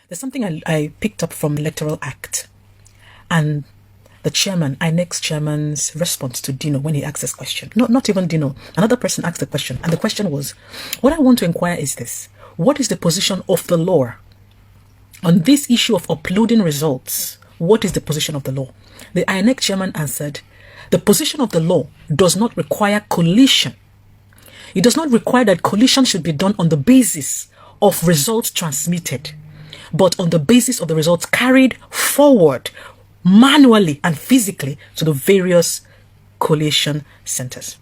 There's something I picked up from Electoral Act and the chairman, INEC's chairman's response to Dino when he asked this question. Not even Dino. Another person asked the question, and the question was, what I want to inquire is this: what is the position of the law on this issue of uploading results? What is the position of the law? The INEC chairman answered, the position of the law does not require collision. It does not require that collision should be done on the basis of results transmitted, but on the basis of the results carried forward manually and physically to the various collation centers.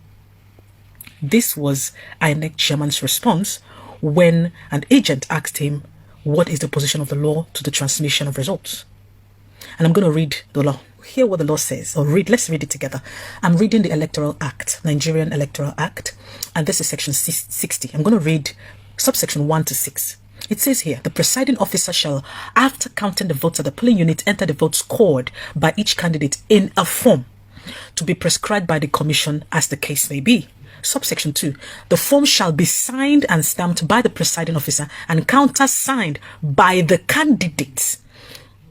This was INEC chairman's response when an agent asked him, what is the position of the law to the transmission of results? And I'm going to read the law. Hear what the law says, or let's read it together. I'm reading the Electoral Act, Nigerian Electoral Act, and this is section 60. I'm going to read subsection 1 to 6. It says here, the presiding officer shall, after counting the votes at the polling unit, enter the votes scored by each candidate in a form to be prescribed by the commission as the case may be. Subsection 2, the form shall be signed and stamped by the presiding officer and countersigned by the candidates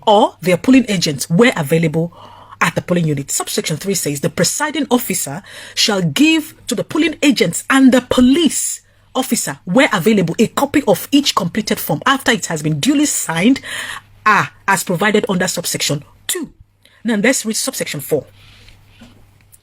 or their polling agents where available at the polling unit. Subsection 3 says the presiding officer shall give to the polling agents and the police officer where available a copy of each completed form after it has been duly signed as provided under subsection 2. Now let's read subsection 4.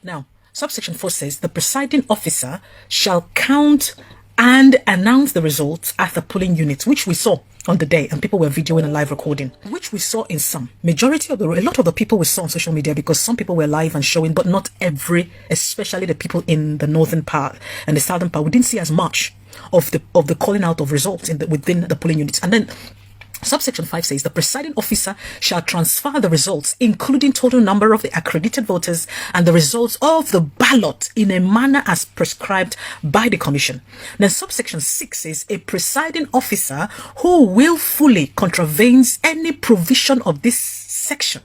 Now subsection 4 says the presiding officer shall count and announce the results at the polling unit, which we saw on the day, and people were videoing and live recording, which we saw in a lot of the people we saw on social media, because some people were live and showing, but not every, especially the people in the northern part and the southern part. We didn't see as much of the calling out of results within the polling units. And then subsection 5 says the presiding officer shall transfer the results, including total number of the accredited voters and the results of the ballot, in a manner as prescribed by the commission. Then subsection 6 says a presiding officer who willfully contravenes any provision of this section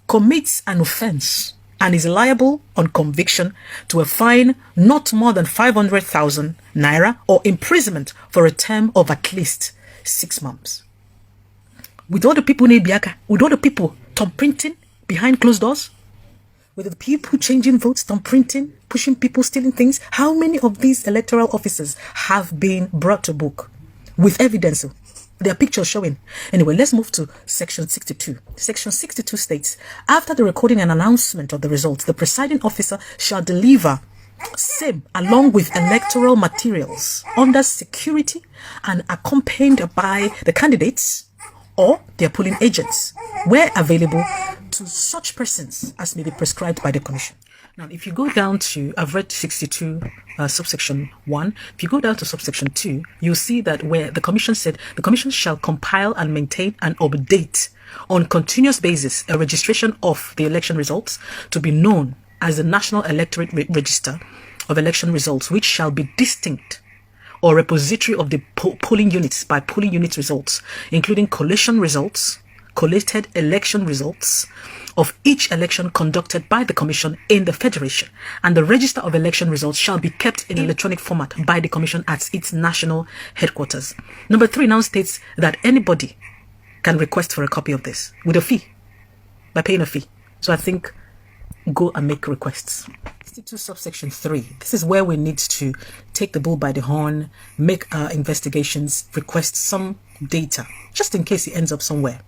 commits an offense and is liable on conviction to a fine not more than 500,000 naira or imprisonment for a term of at least 6 months. With all the people in Ibiaka, with all the people thumb printing behind closed doors, with the people changing votes, thumb printing, pushing people, stealing things, how many of these electoral officers have been brought to book with evidence? Their pictures showing. Anyway, let's move to section 62. Section 62 states, after the recording and announcement of the results, the presiding officer shall deliver same along with electoral materials under security and accompanied by the candidates or their polling agents where available to such persons as may be prescribed by the commission. Now, if you go down to, I've read 62 subsection 1. If you go down to subsection 2, you'll see that where the commission said the commission shall compile and maintain and update on continuous basis a registration of the election results to be known as the National Electorate Register of Election Results, which shall be distinct or repository of the polling units by polling unit results, including collation results, collated election results of each election conducted by the commission in the federation, and the register of election results shall be kept in electronic format by the commission at its national headquarters. Number 3 now states that anybody can request for a copy of this with a fee, by paying a fee. So I think go and make requests. 62 subsection 3. This is where we need to take the bull by the horn, make our investigations, request some data, just in case it ends up somewhere.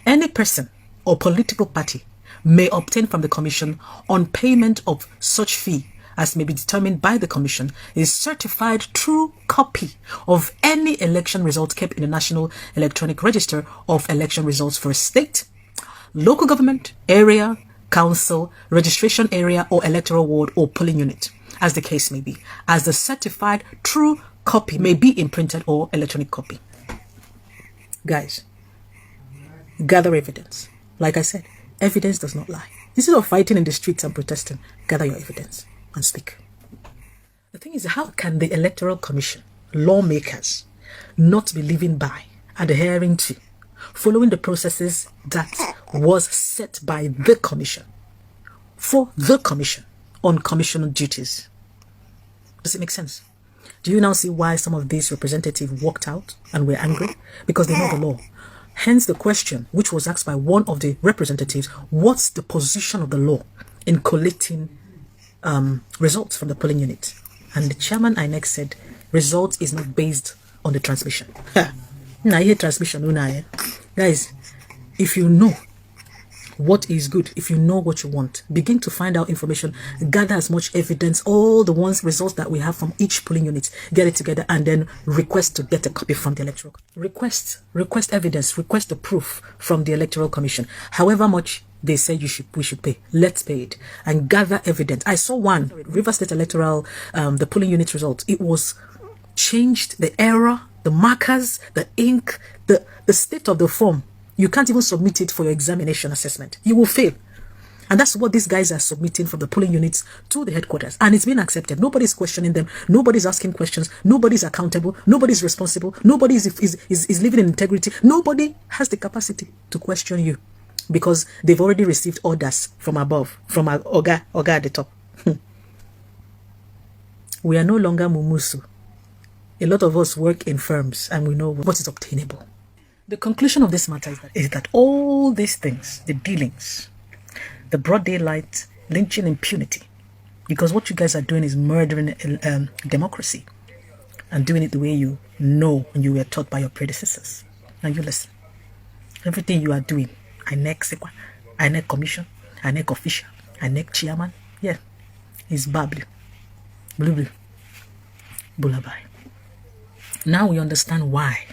Any person or political party may obtain from the commission, on payment of such fee as may be determined by the commission, a certified true copy of any election results kept in the National Electronic Register of Election Results for a state, local government, area, council, registration area, or electoral ward or polling unit, as the case may be, as the certified true copy may be in printed or electronic copy. Guys, gather evidence. Like I said, evidence does not lie. Instead of fighting in the streets and protesting, gather your evidence and speak. The thing is, how can the Electoral Commission, lawmakers, not be living by, adhering to, following the processes that was set by the commission for the commission on commission duties? Does it make sense? Do you now see why some of these representatives walked out and were angry? Because they know the law. Hence the question, which was asked by one of the representatives, what's the position of the law in collating results from the polling unit? And the chairman INEC said, results is not based on the transmission. Now here transmission, guys, if you know what is good, if you know what you want, begin to find out information, gather as much evidence, all the results that we have from each polling unit, get it together, and then request to get a copy from the electoral. Request evidence, request the proof from the Electoral Commission. However much they say we should pay, let's pay it, and gather evidence. I saw one, River State Electoral, the polling unit results. It was changed, the error, the markers, the ink, the state of the form. You can't even submit it for your examination assessment. You will fail. And that's what these guys are submitting from the polling units to the headquarters. And it's been accepted. Nobody's questioning them. Nobody's asking questions. Nobody's accountable. Nobody's responsible. Nobody is living in integrity. Nobody has the capacity to question you because they've already received orders from above, from our Oga at the top. We are no longer Mumusu. A lot of us work in firms and we know what is obtainable. The conclusion of this matter is that all these things, the dealings, the broad daylight, lynching, impunity, because what you guys are doing is murdering democracy and doing it the way you know and you were taught by your predecessors. Now you listen. Everything you are doing, INEC commission, INEC official, INEC chairman, yeah, is babbling. Blue. Bullaby. Now we understand why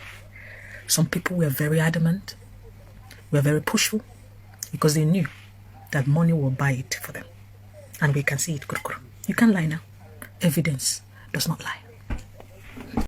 some people were very adamant, were very pushful, because they knew that money will buy it for them. And we can see it. You can't lie now. Evidence does not lie.